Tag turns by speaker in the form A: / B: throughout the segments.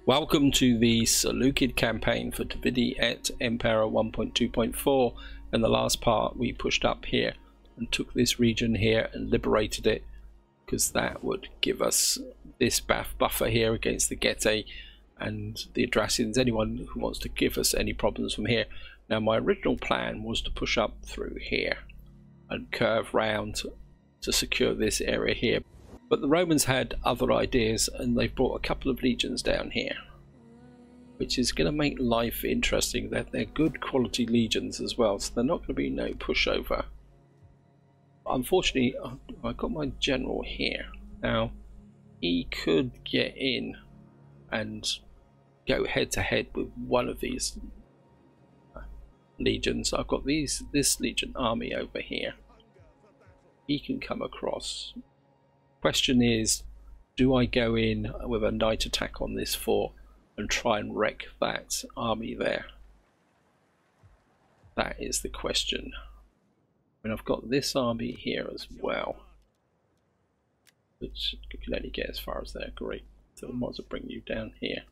A: Welcome to the Seleucid campaign for DeI Et Impera 1.2.4. In the last part we pushed up here and took this region here and liberated it, because that would give us this buffer here against the Getae and the Adrasians, anyone who wants to give us any problems from here. Now my original plan was to push up through here and curve round to secure this area here. But the Romans had other ideas and they've brought a couple of legions down here, which is going to make life interesting. They're good quality legions as well, so they're not going to be no pushover. Unfortunately, I've got my general here. Now, he could get in and go head to head with one of these legions. I've got this legion army over here. He can come across. Question is, do I go in with a night attack on this fort and try and wreck that army there? That is the question. And I've got this army here as well, which can only get as far as there. Great. So I might as well bring you down here.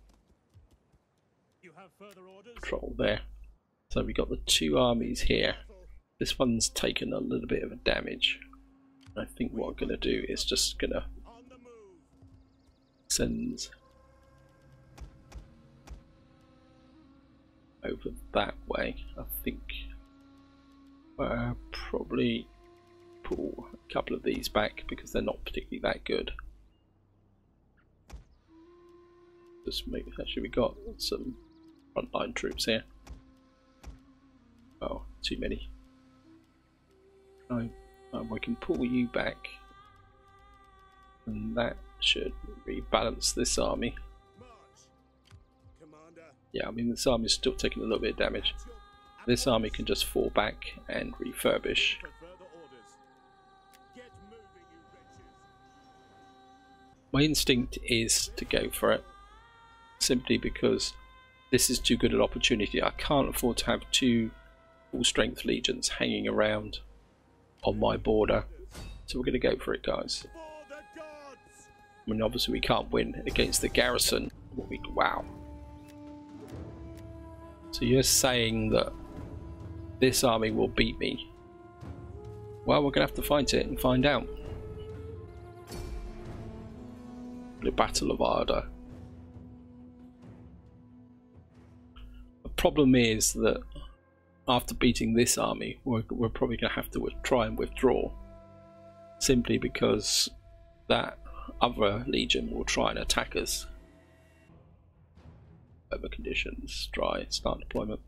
A: Patrol there. So we got the two armies here. This one's taken a little bit of a damage. I think what I'm going to do is just going to send over that way. I think probably pull a couple of these back because they're not particularly that good. Just maybe actually we got some frontline troops here. Oh, too many. We can pull you back, and that should rebalance this army. Yeah, I mean this army is still taking a little bit of damage. This army can just fall back and refurbish. My instinct is to go for it, simply because this is too good an opportunity. I can't afford to have two full strength legions hanging around on my border, so we're going to go for it, guys. I mean, obviously we can't win against the garrison. Wow. So you're saying that this army will beat me? Well, we're going to have to fight it and find out. The Battle of Iader. The problem is that after beating this army, we're probably going to have to try and withdraw, simply because that other legion will try and attack us. Weather conditions, dry, start deployment.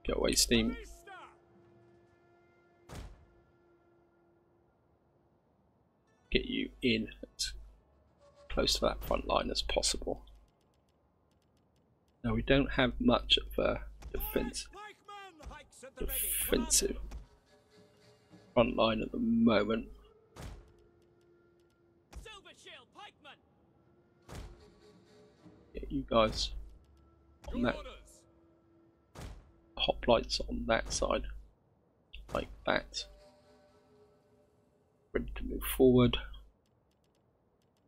A: Get away, steam. Get you in as close to that front line as possible. Now we don't have much of a defensive front line at the moment. Get you guys on that. Hoplites on that side, like that. Ready to move forward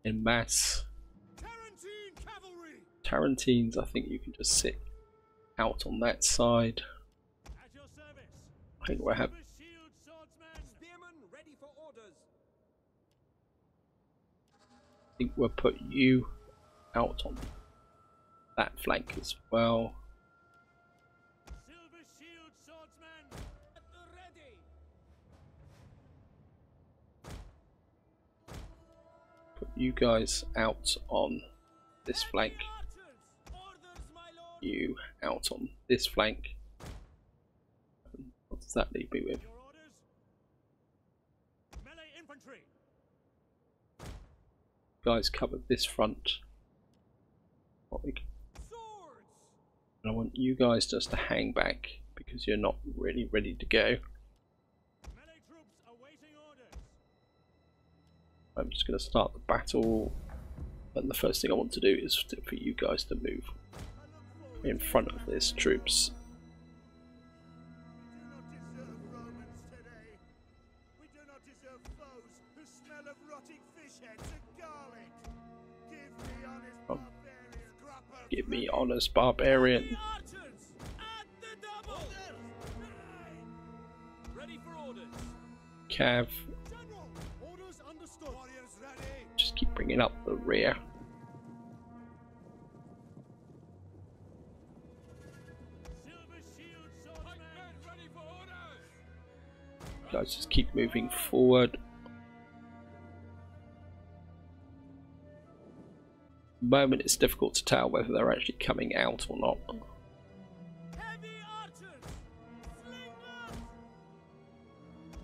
A: in mass. Tarantines, I think you can just sit out on that side. I think we'll have we'll put you out on that flank as well. Put you guys out on this flank. You out on this flank. What does that leave me with? Guys, cover this front. And I want you guys just to hang back because you're not really ready to go. I'm just going to start the battle, and the first thing I want to do is for you guys to move in front of these troops. Oh, give me honest barbarian. Cav. Just keep bringing up the rear. Guys, just keep moving forward. At the moment it's difficult to tell whether they're actually coming out or not.
B: Heavy archers, slingers.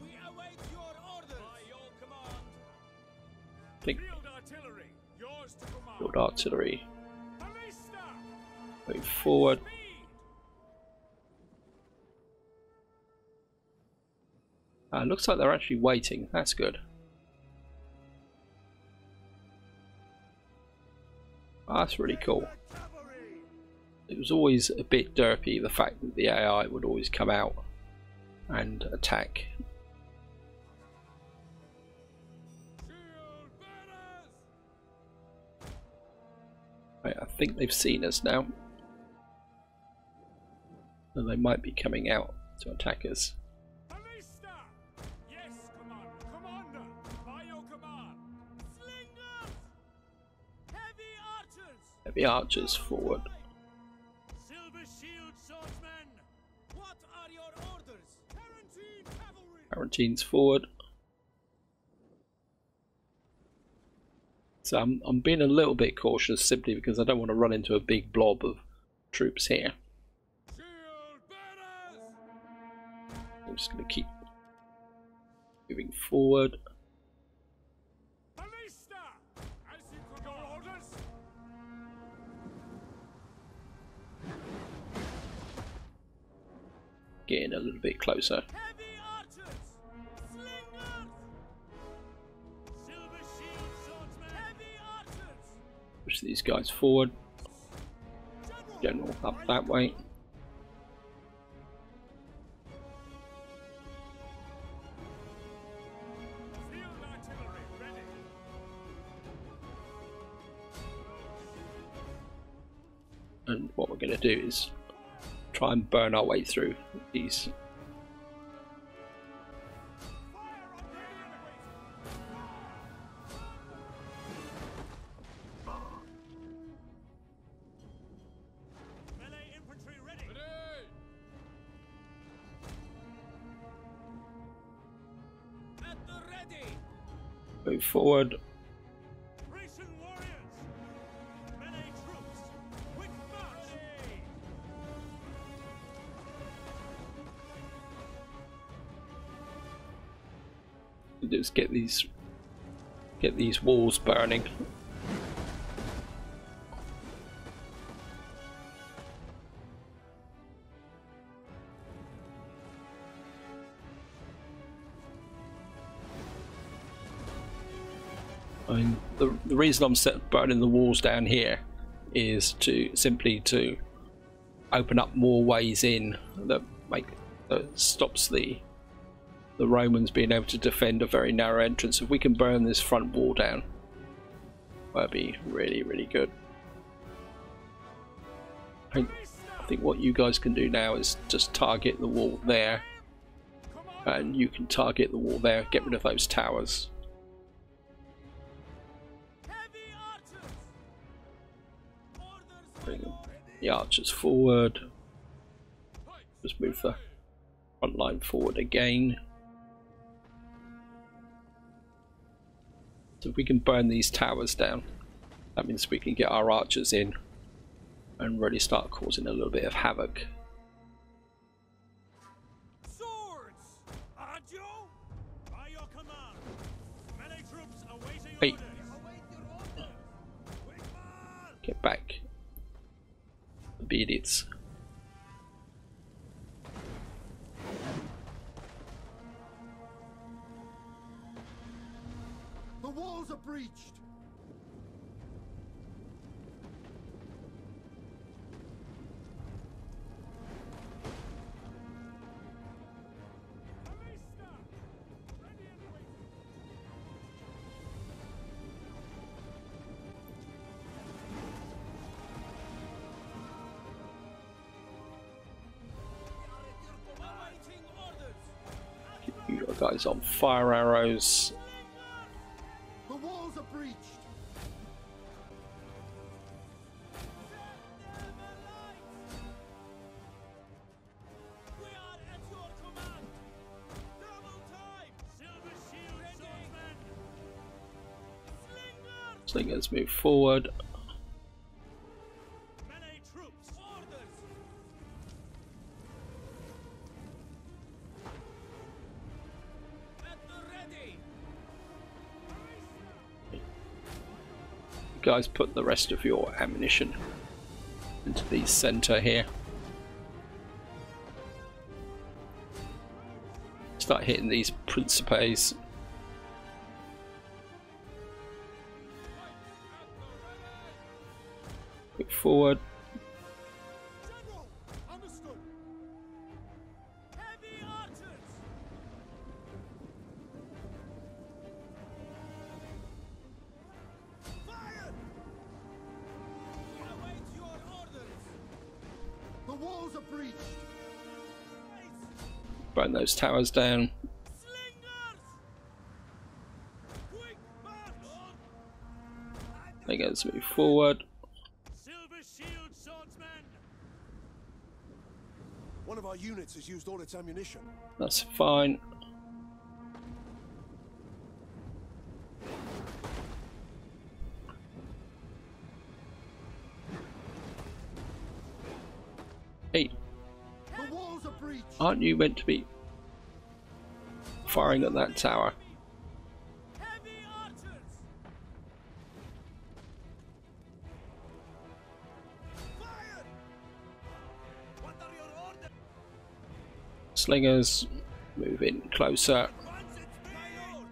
B: We await your orders. By your command.
A: I think
B: Field artillery, yours to command.
A: field artillery.
B: Ballista.
A: Move forward.
B: Speed.
A: Looks like they're actually waiting. That's good. That's really cool. It was always a bit derpy, the fact that the AI would always come out and attack. Right, I think they've seen us now. And they might be coming out to attack us.
B: Ballista. Yes, commander. By your command. Slingers. Heavy archers.
A: Heavy archers forward.
B: Silver shield swordsmen. What are your orders? Tarantine cavalry.
A: Tarantines forward. So I'm being a little bit cautious simply because I don't want to run into a big blob of troops here.
B: Shield bearers.
A: I'm just going to keep moving forward.
B: Ballista. As you could your orders.
A: Getting a little bit closer.
B: Heavy archers. Slingers. Silver shield swordsmen. Heavy archers.
A: Push these guys forward. General up that way.
B: Field artillery ready.
A: And what we're going to do is try and burn our way through these.
B: Melee infantry ready. At the ready.
A: Move forward.
B: Grecian warriors. Melee troops. Quick march.
A: Just get these walls burning. I mean, the reason I'm burning the walls down here is simply to open up more ways in that stops the Romans being able to defend a very narrow entrance. If we can burn this front wall down, that'd be really, really good. I think what you guys can do now is just target the wall there, and you can target the wall there, get rid of those towers.
B: Heavy archers. Orders for
A: Bring
B: your
A: the archers forward. Just move the front line forward again. So if we can burn these towers down, that means we can get our archers in and really start causing a little bit of havoc.
B: swords. Agio. By your command. Melee troops awaiting
A: Hey.
B: orders. Await your orders. Quick march.
A: Get back. Be idiots.
C: The walls are breached!
B: Ballista. Ready and waiting.
A: The guys on fire arrows.
B: The walls are breached. We are at your command. Double time. Silver shield swordsmen. Slingers.
A: Slingers move forward.
B: Melee troops. Orders. At the ready.
A: You guys put the rest of your ammunition into the center here. Start hitting these principes. Quick forward.
B: General. Understood. Heavy archers. Fire. We await your orders. The walls are breached.
A: Burn those towers down.
B: Slingers. Quick march.
A: Slingers move forward.
B: Silver shield swordsmen.
C: One of our units has used all its ammunition.
A: That's fine. Hey,
B: The walls are breached.
A: aren't you meant to be firing at that tower?
B: Heavy archers. Fire. What are your orders?
A: Slingers move in closer.
B: Once it's my lord.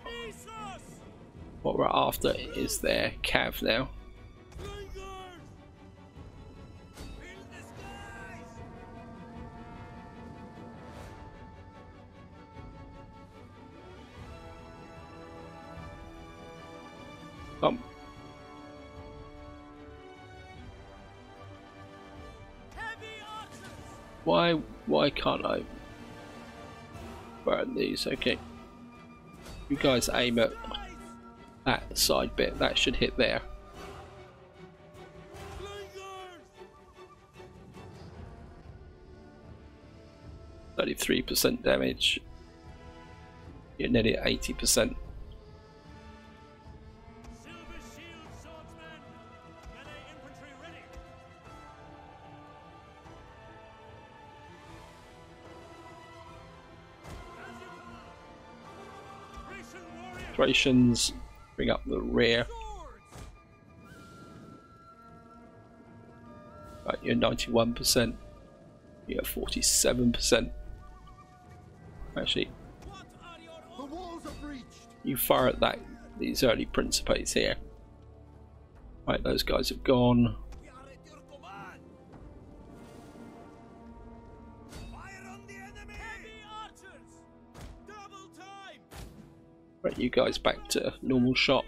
B: Amisos.
A: What we're after is their cav now.
B: Slingers. Fill the skies. Heavy archers.
A: Why can't I burn these? Okay. You guys aim at that side bit. That should hit there.
B: Slingers.
A: 33% damage. You're nearly at 80%.
B: Silver shield swordsmen. Melee infantry ready. As you command. Grecian warrior.
A: Thracians bring up the rear.
B: Swords.
A: Right, you're 91%. You're 47%. Actually,
B: What are your
C: The
B: orders?
C: walls are breached.
A: you fire at these early principes here. Right, those guys have gone.
B: We are at your command. Fire on the enemy. Heavy archers. Double time.
A: Right, you guys back to normal shot.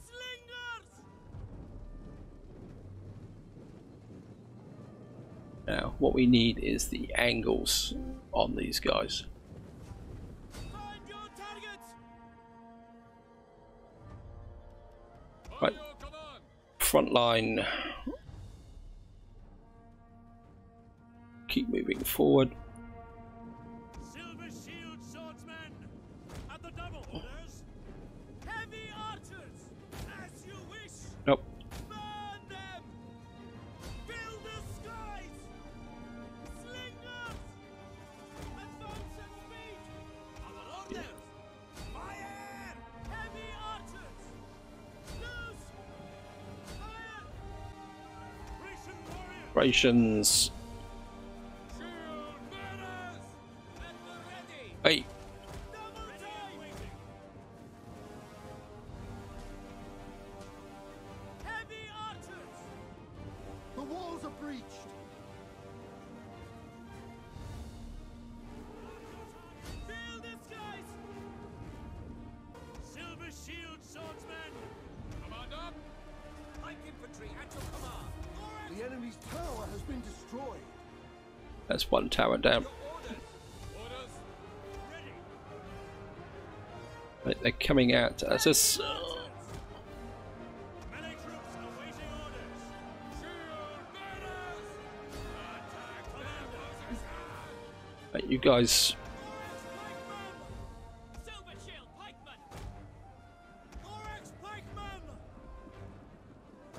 B: Slingers.
A: Now, what we need is the angles on these guys.
B: Find your targets.
A: Right, front line. Keep moving forward.
B: Silver shield swordsmen. At the double. Orders. Heavy archers. As you wish.
A: Nope.
B: Burn them. Fill the skies. Slingers. Advance at speed. Our orders. Fire. Heavy archers. Loose. Fire. Grecian warriors.
A: Thracians.
B: Shield bearers. At the ready.
A: Hey,
B: Double time. Heavy archers.
C: The walls are breached.
B: Fill the skies. Silver shield swordsmen. Command up. Light infantry at your command.
C: The enemy's tower has been destroyed.
A: that's one tower down.
B: Orders.
A: Right, they're coming out as us.
B: Melee troops awaiting orders. Shield bearers! Attack commanders!
A: Right, you guys.
B: Silver shield pikemen! Thorax pikemen!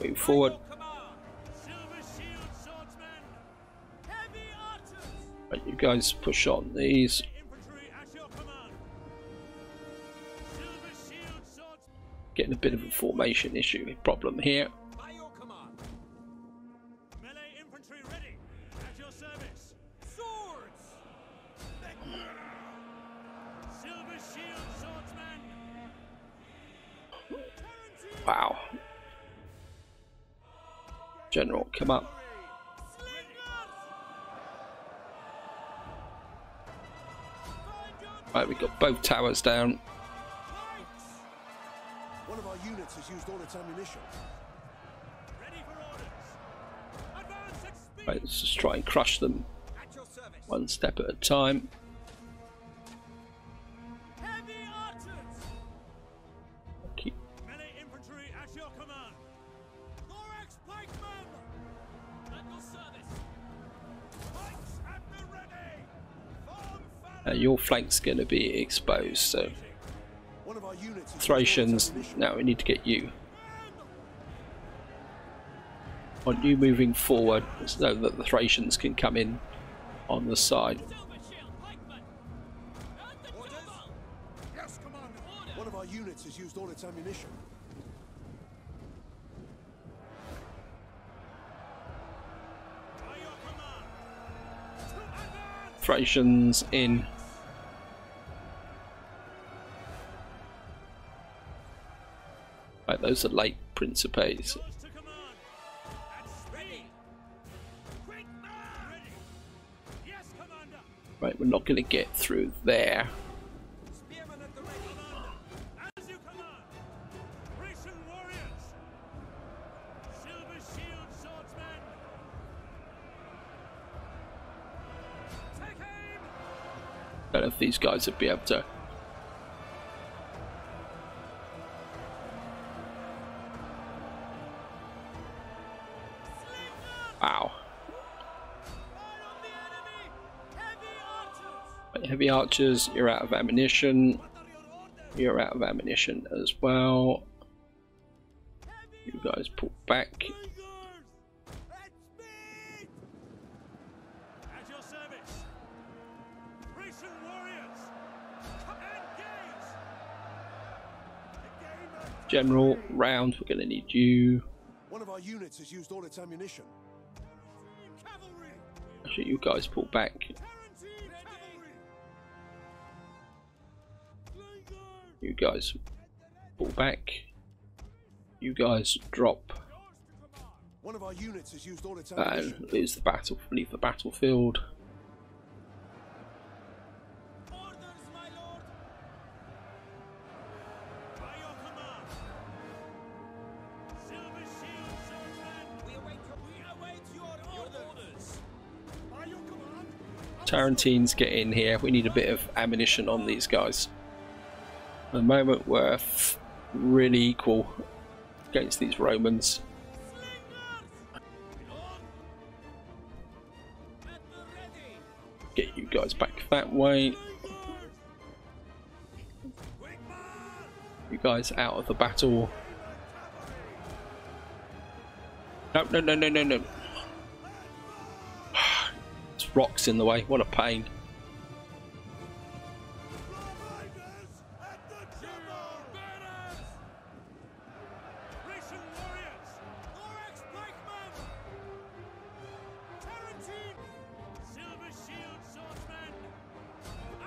A: Move forward.
B: Command! Silver shield swordsmen! Heavy archers!
A: Right, you guys push on these.
B: Infantry at your command! Silver shield swordsmen!
A: Getting a bit of a formation issue problem here.
B: By your command! Melee infantry ready! At your service! Swords! Silver shield swordsmen!
A: Wow. General, come up. Right, we've got both towers down.
C: One of our units has used all its ammunition.
B: Ready for orders! Advance at speed!
A: Right, let's just try and crush them
B: At your service!
A: one step at a time.
B: Heavy archers!
A: Keep
B: Melee infantry at your command! Thorax pikemen! At your service! Pikes at the ready! Form fast!
A: your flank's going to be exposed, so
C: One of our units has
A: Thracians.
C: used all its ammunition.
A: Now we need to get you. Want you moving forward so that the Thracians can come in on the side.
B: Silver shield pikemen! At the double!
C: Yes, Commander. One of our units has used all its ammunition.
B: By your command! To advance!
A: Thracians in. Right, those are late Principes.
B: Yours to command! At speed! Quick man! Ready! Yes, Commander!
A: Right, we're not going to get through there.
B: Spearmen at the ready! Commander! As you command! Thracian warriors! Silver shield swordsmen! Take aim!
A: Don't know if these guys would be able to. Wow.
B: Fire on the enemy! Heavy archers!
A: Right, heavy archers, you're out of ammunition.
B: What are your orders?
A: You're out of ammunition as well.
B: Heavy
A: You guys pull back.
B: Tigers! At speed! At your service! Thracian warriors! Engage!
A: General, round, we're going to need you.
C: One of our units has used all its ammunition.
B: Cavalry!
A: Actually, you guys pull back.
B: Tarantine cavalry! Slingers!
A: You guys pull back. You guys drop
B: Yours to command!
C: One of our units has used all its
A: and
C: ammunition.
A: lose the battle. Leave the battlefield.
B: Orders, my lord! By your command! Silver shield swordsmen! We await your orders! By your command!
A: Tarantines, get in here. We need a bit of ammunition on these guys. At the moment, we're really equal against these Romans.
B: Slingers! On! At the ready!
A: Get you guys back that way.
B: Quick man!
A: You guys out of the battle. No, no, no, no, no, no. It's rocks in the way. What a pain.
B: Riders at the shield bearers! Thracian warriors! Thorax pikemen! Tarantine! Silver shield swordsmen!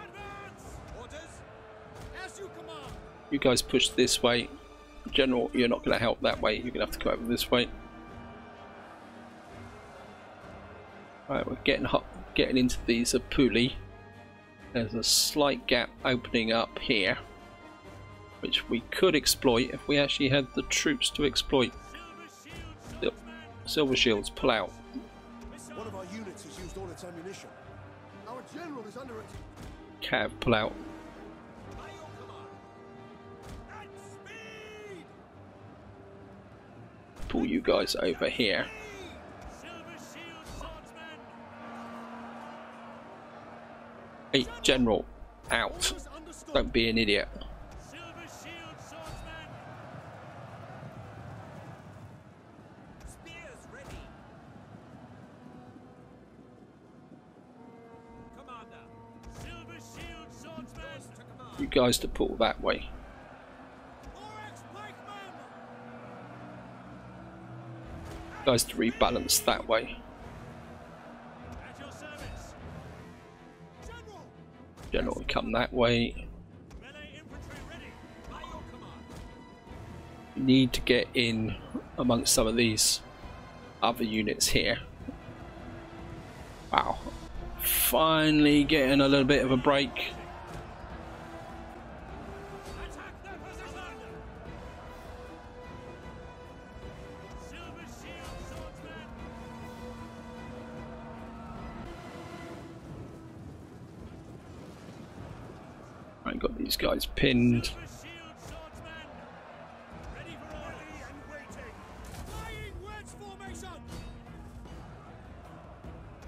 B: Advance! Orders? As you command!
A: You guys push this way. General, you're not going to help that way. You're going to have to come over this way. Right, we're getting into these Apuli. There's a slight gap opening up here, which we could exploit if we actually had the troops to exploit. Silver shields, pull out.
C: One of our units has used all its ammunition. Our general is under attack.
A: Cav, pull out. pull you guys over here.
B: Silver shield swordsmen.
A: Hey, General, out.
C: Orders understood.
A: Don't be an idiot.
B: Silver shield swordsmen. Spears ready. Commander. Silver shield swordsmen. To command.
A: You guys to pull that way. Guys to rebalance that way.
B: At your service.
A: General, come that way.
B: Melee infantry ready. By your command.
A: You need to get in amongst some of these other units here. Wow. Finally getting a little bit of a break.
B: Attack their position. Silver shield swordsmen.
A: I got these guys pinned.
B: Silver shield swordsmen. Ready for orders and waiting. Flying wedge formation.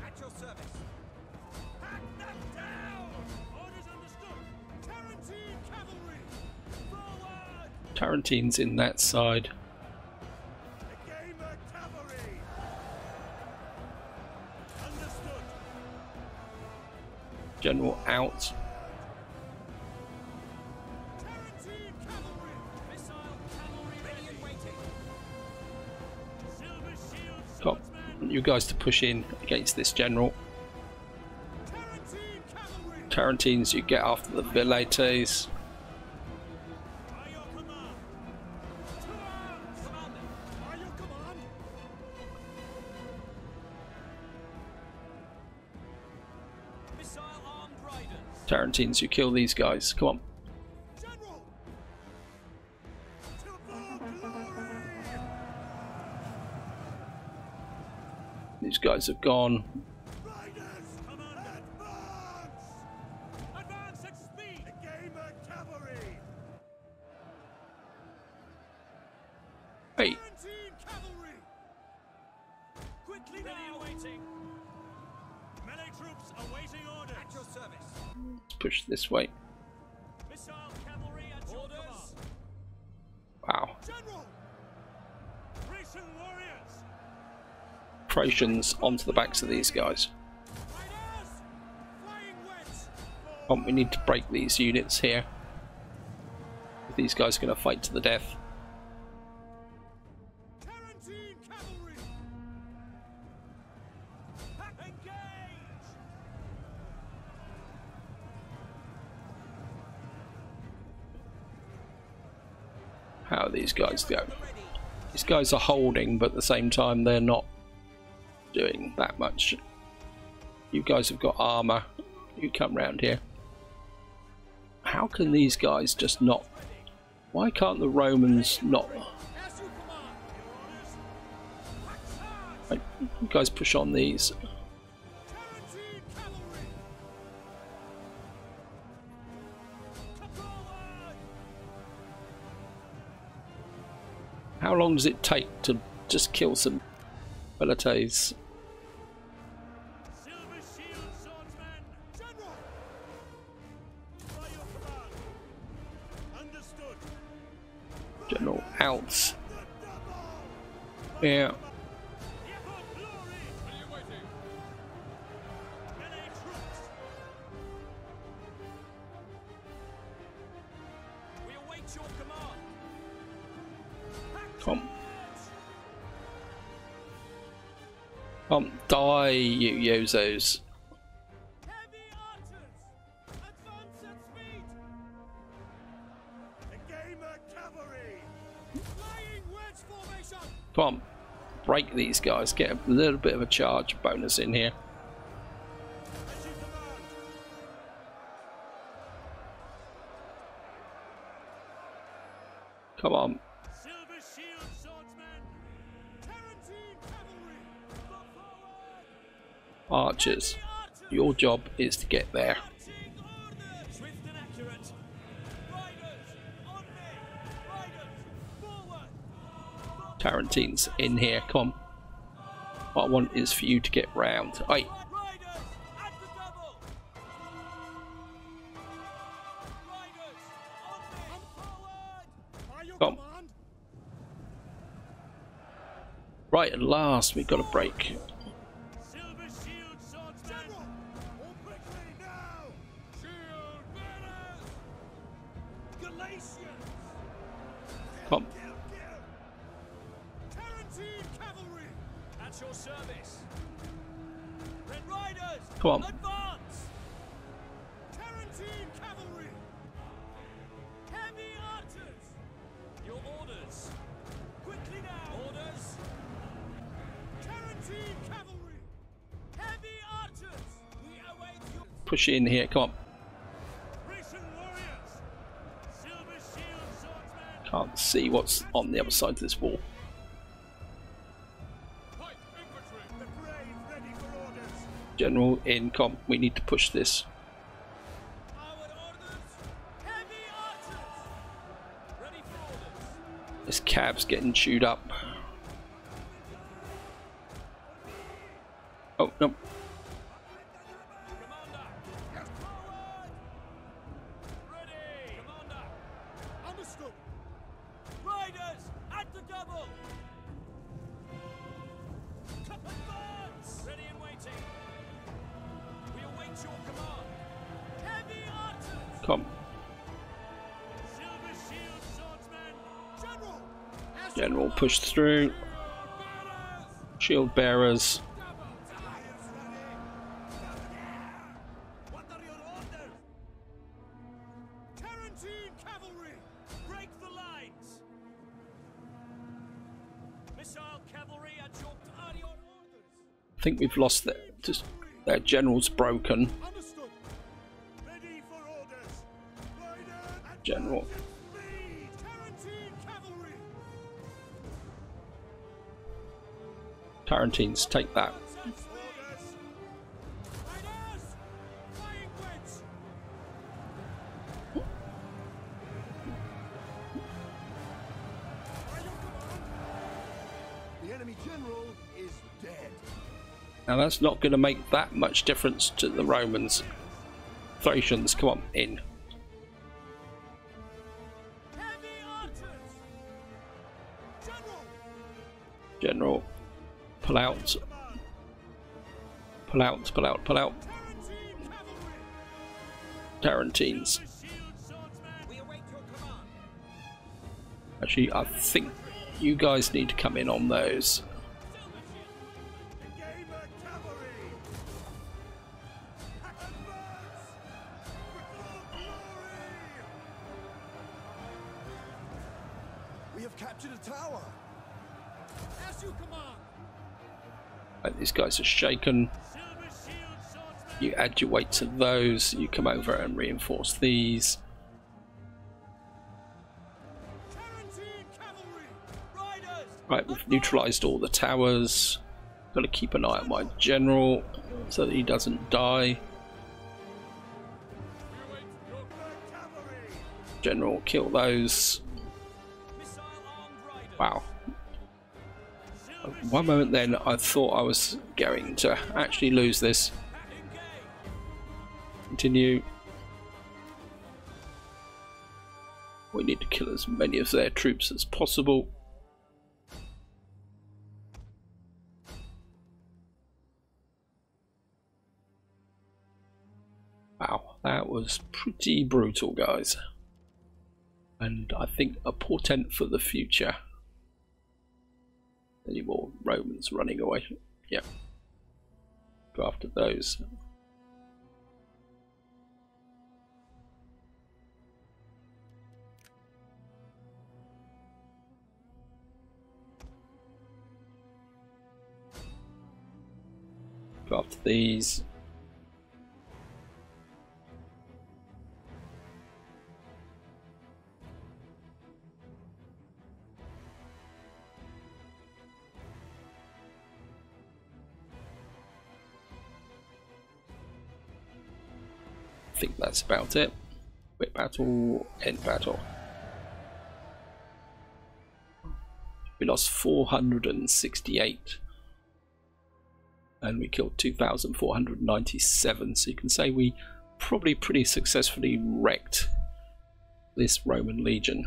B: At your service. Hack them down. Orders understood. Tarantine cavalry. Forward.
A: Tarantine's in that side.
B: Gamer cavalry. Understood.
A: General out.
B: Tarantine cavalry. Missile cavalry ready and waiting. Silver shield
A: Got
B: swordsmen.
A: you guys to push in against this general.
B: Tarantine cavalry.
A: Tarantines, you get after the Velites.
B: By your command. To arms. Commander. By your command. Missile armed riders.
A: Tarantines, you kill these guys. Come on.
B: General. To full glory.
A: These guys have gone.
B: Riders. Commander. Advance. Advance at speed. Gamer cavalry.
A: Hey,
B: Tarantine cavalry. Quickly now. Waiting. Melee troops awaiting orders. At your service.
A: let's push this way.
B: Missile cavalry at your orders.
A: Wow.
B: General. Thracian warriors.
A: Thracians onto the backs of these guys.
B: Riders. Flying wedge.
A: We need to break these units here. These guys are going to fight to the death.
B: Tarantine cavalry. Engage.
A: How are these guys go? These guys are holding, but at the same time they're not doing that much. You guys have got armor. You come round here. How can these guys just not? Why can't the Romans not?
B: As you command. Your orders.
A: Right, you guys push on these.
B: Tarantine cavalry. Come forward.
A: How long does it take to just kill some Velites?
B: Silver shield swordsmen. General. By your command. Understood.
A: General out. Yeah.
B: The epoch glory. Are you waiting? Melee troops. We await your command.
A: Come. Die, you yozos.
B: Heavy archers. Advance at speed. The gamer cavalry. Flying wedge formation.
A: Come on. Break these guys. Get a little bit of a charge bonus in here.
B: As you command.
A: Come on.
B: Silver shield swordsmen. Tarantine cavalry. Look forward.
A: Archers.
B: Heavy archers.
A: Your job is to get there.
B: Marching orders. Swift and accurate. Riders. On me. Riders. Forward. Forward.
A: Tarentine's in here. Come on. What I want is for you to get round. Oi. Come on. Right, at last we've got a break. Come.
B: At your service. Red Riders,
A: Come on.
B: advance! Tarentine cavalry! Heavy archers! Your orders. Quickly now! Orders! Tarentine cavalry! Heavy archers! We await your
A: Push in here. Come on.
B: Grecian warriors! Silver shield swordsmen!
A: Can't see what's on the other side of this wall.
B: Light infantry! The brave ready for orders!
A: General in. Come on. We need to push this.
B: Our orders! Heavy archers! Ready for orders!
A: This cab's getting chewed up. Oh, no.
B: Commander! Yes, forward! Ready! Commander!
C: Understood.
B: Riders! At the double! Advance! Ready and waiting! We await your command! Heavy archers!
A: Come.
B: Silver shield swordsmen! General!
A: General, push through. Shield bearers.
B: What are your orders? Tarentine cavalry! Break the lines! Missile cavalry at your orders!
A: I think we've lost their general's broken.
C: Understood. Ready for orders. Riders,
A: General.
C: speed.
B: Tarentine cavalry!
A: Tarentines, take that.
B: Orders! Riders! Flying wedge!
C: The enemy general is dead.
A: Now that's not going to make that much difference to the Romans. Thracians, come on, in.
B: Heavy archers! General!
A: General, pull out. Pull out, pull out, pull out.
B: Tarentine cavalry!
A: Tarentines.
B: Shield swordsmen! We await your command!
A: Actually, I think you guys need to come in on those.
C: Gamer cavalry. Advance. Before glory. We have captured a tower.
B: As you command!
A: Right, these guys are shaken.
B: Silver shield swordsmen!
A: You add your weight to those. You come over and reinforce these.
B: Tarentine cavalry! Riders!
A: Right, we've neutralized all the towers. Got to keep an eye on my general so that he doesn't die.
C: Cavalry.
A: General, kill those.
B: Missile armed riders!
A: Wow. One moment then I thought I was going to actually lose this.
B: Engage!
A: Continue. We need to kill as many of their troops as possible. Wow, that was pretty brutal, guys. And I think a portent for the future. Any more Romans running away? Yeah. Go after those. Go after these. I think that's about it. Quit battle, end battle. We lost 468 and we killed 2,497, so you can say we probably pretty successfully wrecked this Roman legion.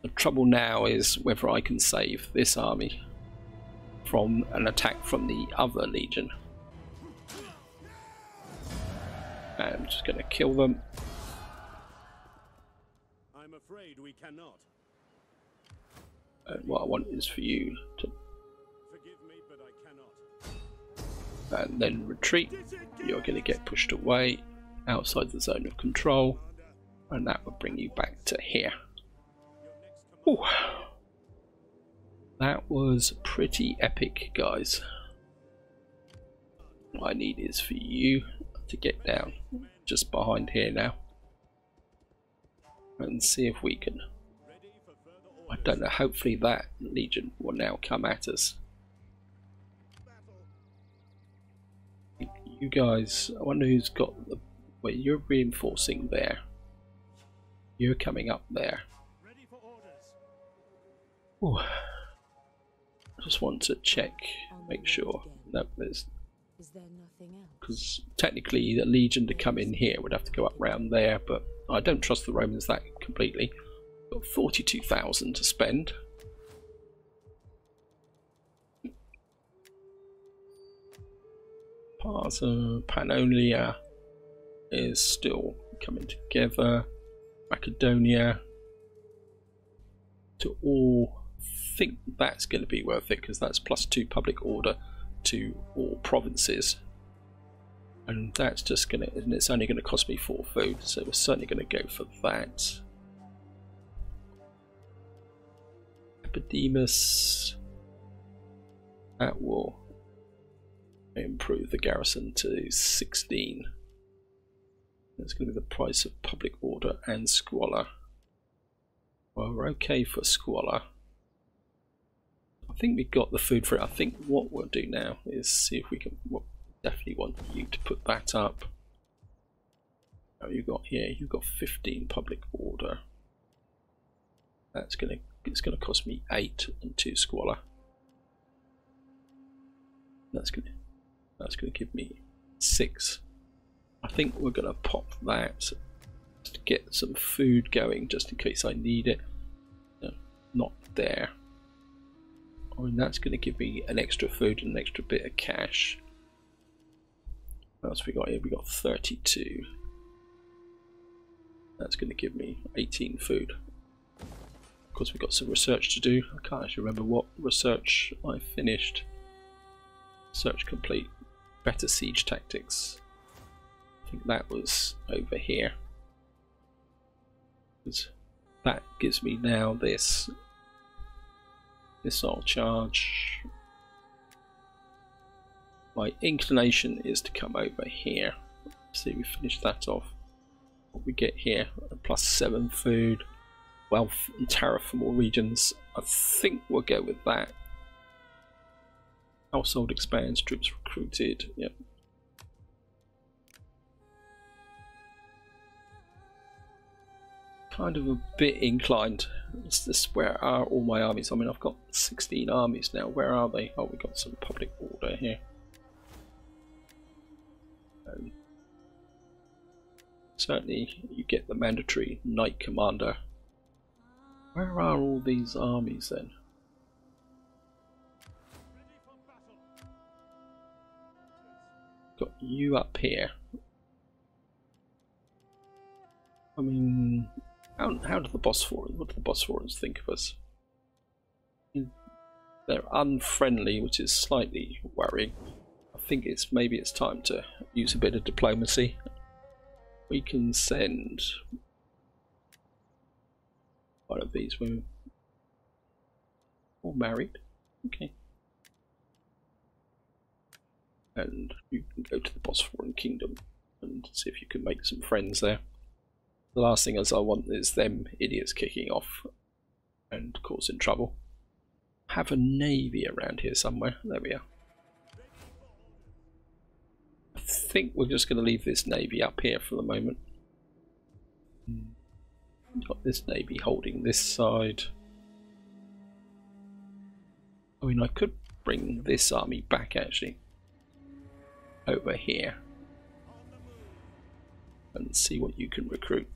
A: The trouble now is whether I can save this army from an attack from the other legion. I'm just going to kill them.
B: I'm afraid we cannot.
A: And what I want is for you to
B: Forgive me, but I cannot.
A: and then retreat. You're going to get pushed away outside the zone of control, and that will bring you back to here. Ooh. That was pretty epic, guys. What I need is for you to get down just behind here now and see if we can. I don't know, hopefully that legion will now come at us. You guys, I wonder who's got the... Well, you're reinforcing there. You're coming up there. Ooh. I just want to check, make sure. No, there's...
D: Is there nothing else?
A: Because technically the legion to come in here would have to go up round there, but I don't trust the Romans that completely. Got 42,000 to spend. Parsa, Pannonia is still coming together. Macedonia to all. Think that's going to be worth it because that's +2 public order to all provinces, and that's just going to, and it's only going to cost me 4 food, so we're certainly going to go for that. Epidemus, that will improve the garrison to 16. That's going to be the price of public order and squalor. Well, we're okay for squalor. I think we've got the food for it. I think what we'll do now is see if we can. Well, definitely want you to put that up. Oh, you got here. You've got 15 public order. That's gonna. It's gonna cost me 8 and 2 squalor. That's gonna give me 6. I think we're gonna pop that to get some food going, just in case I need it. No, not there. I mean, that's going to give me an extra food and an extra bit of cash. What else we got here? We got 32. That's going to give me 18 food. Of course, we've got some research to do. I can't actually remember what research I finished. Search complete. Better siege tactics. I think that was over here. That gives me now this missile charge. My inclination is to come over here. See, we finish that off. What we get here, +7 food, wealth and tariff from all regions. I think we'll go with that. Household expands, troops recruited. Yep. Kind of a bit inclined. Is this, where are all my armies? I mean, I've got 16 armies now. Where are they? Oh, we got some public order here. Certainly, you get the mandatory knight commander. Where are all these armies then? Got you up here. I mean, how do the Bosphorans? What do the Bosphorans think of us? They're unfriendly, which is slightly worrying. I think maybe it's time to use a bit of diplomacy. We can send one of these women. All married. Okay. And you can go to the Bosphoran Kingdom and see if you can make some friends there. The last thing I want is them idiots kicking off and causing trouble. Have a navy around here somewhere. There we are. I think we're just going to leave this navy up here for the moment. Got this navy holding this side. I mean, I could bring this army back actually over here and see what you can recruit.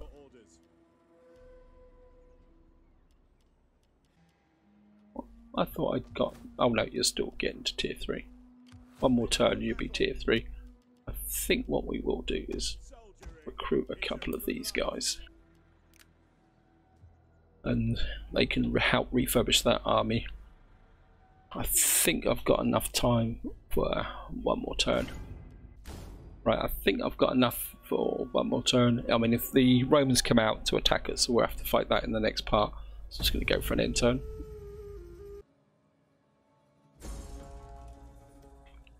A: I thought I'd got... oh no, you're still getting to tier 3. One more turn you'll be tier 3. I think what we will do is recruit a couple of these guys. And they can help refurbish that army. I think I've got enough time for one more turn. Right, I think I've got enough for one more turn. I mean, if the Romans come out to attack us, we'll have to fight that in the next part. So I'm just going to go for an end turn.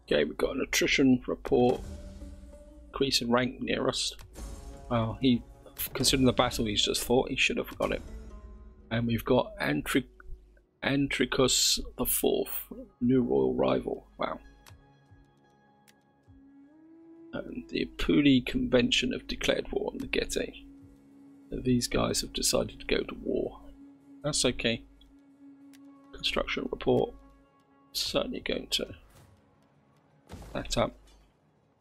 A: Okay, we've got an attrition report. Increase in rank near us. Well, considering the battle he's just fought, he should have got it. And we've got Antricus IV, new royal rival. Wow. And the Apuli Convention have declared war on the Getae. These guys have decided to go to war. That's okay. Construction report. Certainly going to that up.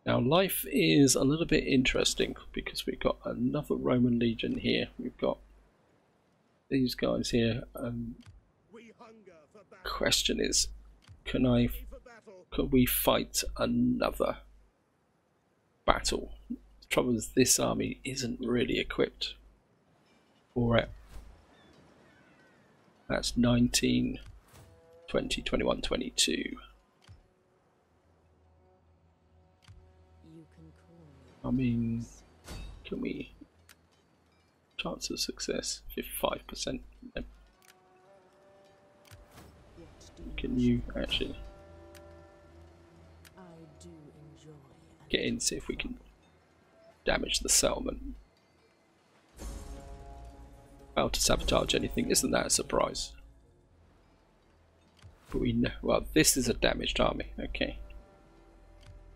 A: Now life is a little bit interesting because we've got another Roman legion here. We've got these guys here. Question is, could we fight another battle? The trouble is this army isn't really equipped for it. That's 19, 20, 21, 22. I mean, can we... chance of success 55%. No. Can you actually get in, see if we can damage the settlement? Fail to sabotage anything, isn't that a surprise? But we know, well, this is a damaged army, okay.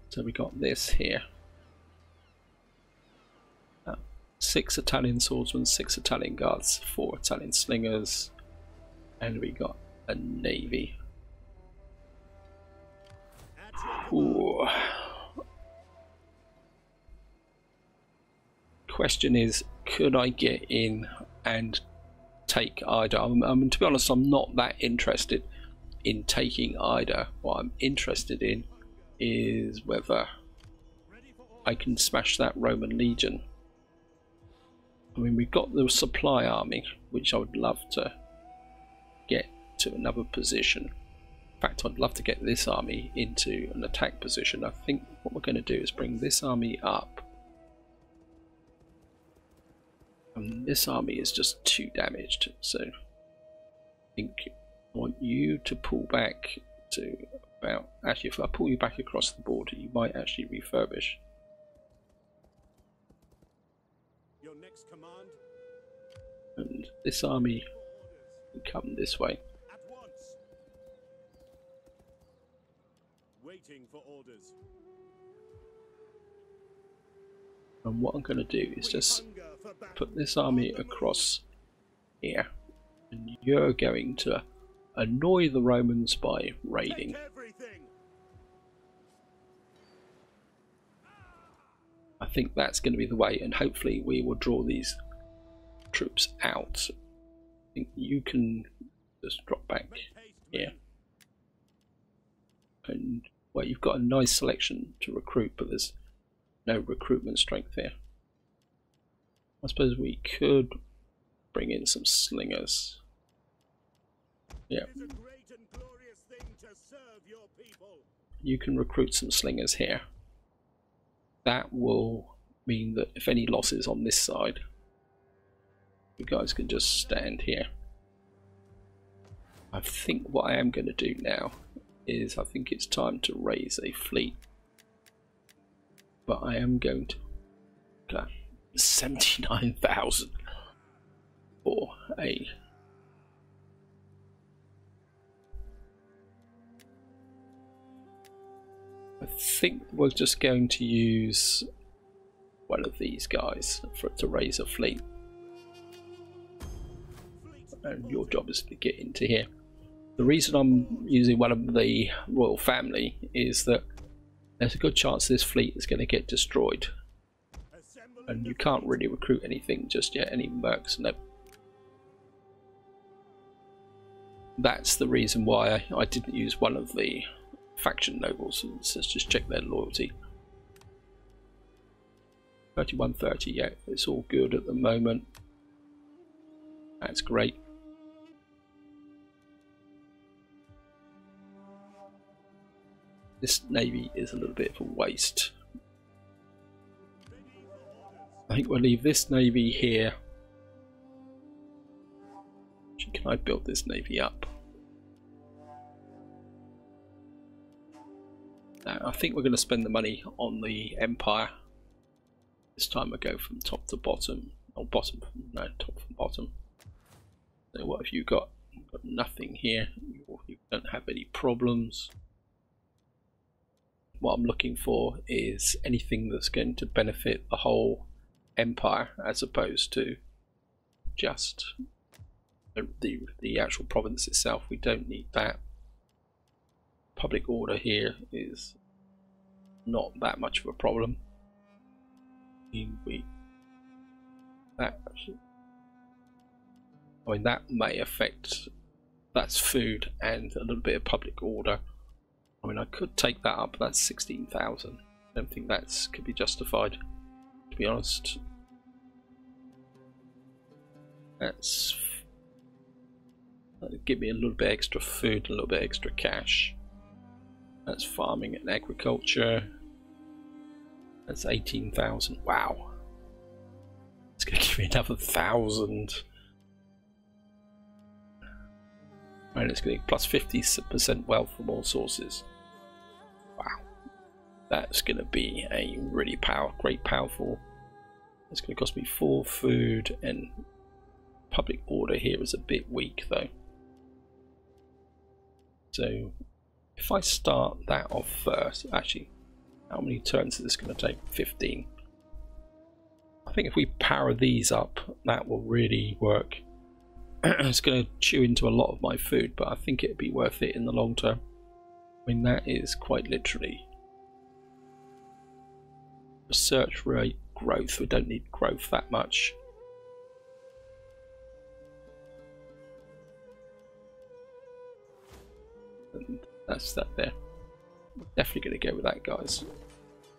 A: So we got this here. 6 Italian swordsmen, 6 Italian guards, 4 Italian slingers, and we got a navy. Ooh. Question is, could I get in and take Ida? I mean, to be honest, I'm not that interested in taking Ida. What I'm interested in is whether I can smash that Roman legion. I mean, we've got the supply army, which I would love to get to another position. In fact, I'd love to get this army into an attack position. I think what we're going to do is bring this army up. And this army is just too damaged, so I think I want you to pull back to about... actually, if I pull you back across the border, you might actually refurbish.
B: Your next command?
A: And this army can come this way.
B: At once. Waiting for orders.
A: And what I'm going to do is just put this army across here, and you're going to annoy the Romans by raiding. I think that's going to be the way, and hopefully we will draw these troops out. I think you can just drop back here. And well, you've got a nice selection to recruit, but there's no recruitment strength here. I suppose we could bring in some slingers. Yeah. You can recruit some slingers here. That will mean that if any losses on this side, you guys can just stand here. I think what I am going to do now is I think it's time to raise a fleet. But I am going to... okay, 79,000 for a... I think we're just going to use one of these guys for it to raise a fleet. And your job is to get into here. The reason I'm using one of the royal family is that there's a good chance this fleet is going to get destroyed, and you can't really recruit anything just yet, any mercs. No. That's the reason why I didn't use one of the faction nobles. Let's just check their loyalty. 3130, yeah, it's all good at the moment. That's great. This navy is a little bit of a waste. I think we'll leave this navy here. Actually, can I build this navy up? Now, I think we're going to spend the money on the Empire. This time I go from top to bottom. Or bottom, no, top from bottom. So what have you got? You've got nothing here. You don't have any problems. What I'm looking for is anything that's going to benefit the whole empire, as opposed to just the actual province itself. We don't need that. Public order here is not that much of a problem. That may affect, that's food and a little bit of public order. I mean, I could take that up, that's 16,000. I don't think that's could be justified, to be honest. That'll give me a little bit extra food, a little bit extra cash. That's farming and agriculture. That's 18,000. Wow. It's going to give me another 1,000. And it's going to plus 50% wealth from all sources. Wow. That's going to be a really great powerful. It's going to cost me 4 food, and public order here is a bit weak though. So if I start that off first, actually, how many turns is this going to take? 15. I think if we power these up, that will really work. It's going to chew into a lot of my food, but I think it'd be worth it in the long term. I mean, that is quite literally research rate growth. We don't need growth that much. And that's that there. We're definitely going to go with that, guys,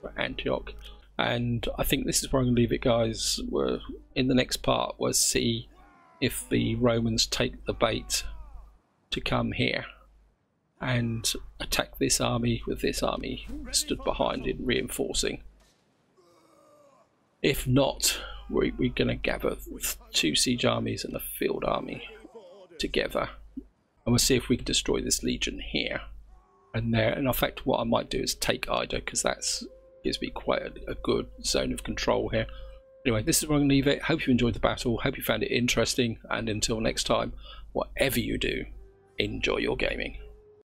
A: for Antioch. And I think this is where I'm going to leave it, guys. We're in the next part, we'll see if the Romans take the bait to come here and attack this army with this army stood behind it, reinforcing. If not, we're going to gather 2 siege armies and a field army together, and we'll see if we can destroy this legion here and there. And in fact, what I might do is take Iader, because that gives me quite a good zone of control here. Anyway, this is where I'm going to leave it. Hope you enjoyed the battle. Hope you found it interesting. And until next time, whatever you do, enjoy your gaming.